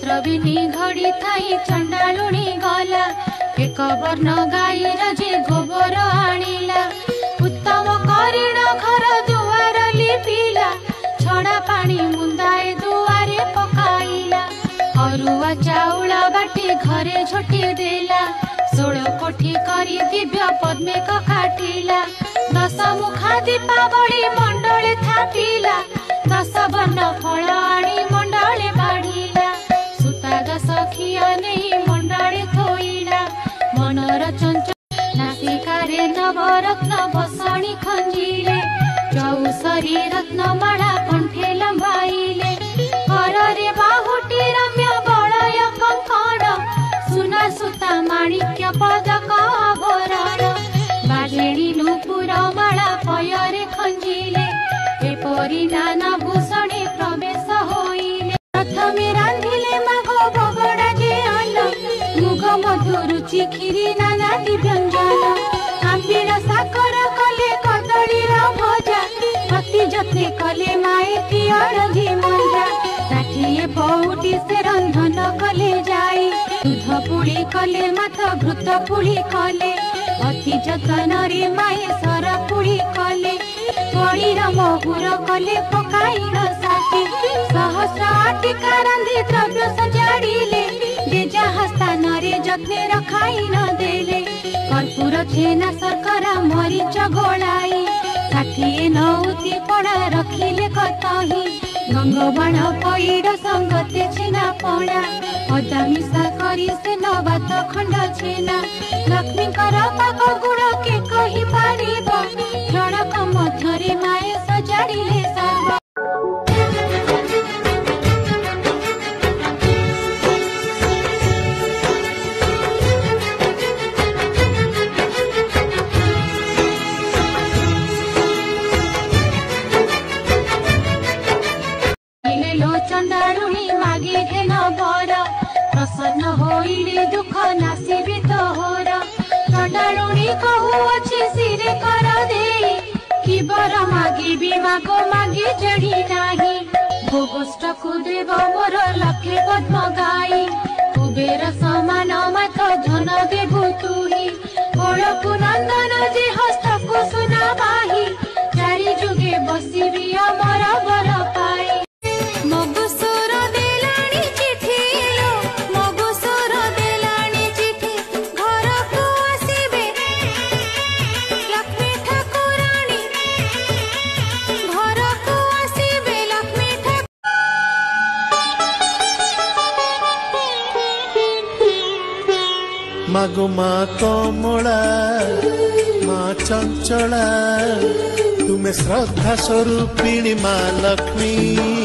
छत्रबिनी घड़ी थाई चंडालुणी गला एक वर्ण गाईर जे गोबर आनिला उत्तम करीण घर दुआर लिपिला छड़ा पानी मुंदाए दुआरे पकाइला अरुआ चाउल बाटी घरे झोटी देला 16 कोठी करी दिव्य पद्मे काटिला 10 मुखा दीपावली मंडले थापिला 10 वर्ण फल आनी मंडले बाढ़िला सुता 10 खिया नहीं मंडले थोइला मनर चंचल नासिकारे नवरत्न बसणी खंजिले चौसरी रत्न माला कंठे लंबाइले हररे बाहुटी रम्य बलय कंकण सुना सुता माणिक्य पदक आभरण बाजेणी नुपुर माला पयरे खंजिले एपरि नाना भूषणे प्रवेश होइले प्रथमे रांधिले मागो बगड़ा जे अन्न मुग मधु रुचि खीरी नानादि व्यंजन आंबिल साकर कले कदली भजा अति जत्ने कले माएती अड़धी मंजा षाठिए पौटी से रंधन कले जाई दूध पुड़ी कले माथ घृत पुड़ी कले अति जतन रे माए सर पुड़ी कले पड़ीर महुर कले पकाइन साथी सहस्र आटिका रांधि द्रव्य सजाड़िले जे जहाँ स्थान रे जत्ने रखाइन देले कर्पूर छेना शर्करा मरीच गोलाई षाठिए नौती पड़ा रखिले कतही गंगबाण पैड़ संगते छेना पड़ा अदा मिशा करी से नवात खंड छेना लक्ष्मी पाक गुण के कही पारिब क्षणक मध्यरे माए सजाड़िले सर्व चंडालुणी मागे घेन बर प्रसन्न होइले दुख नासिबे तोहर चंडालुणी कहूअछि सिरे कर दे कि बर मागिबी मागो मागे जड़ी नाही भोगोष्ठ को देव मोर लखे पद्म गाई कुबेर समान मत धन देबु तुही गोलकु नंदन जे हस्त को सुना बाही चारि जुगे बसिबी अमर बर पाई मागो माँ कमला माँ चंचला तुम्हें श्रद्धा स्वरूपिणी माँ लक्ष्मी।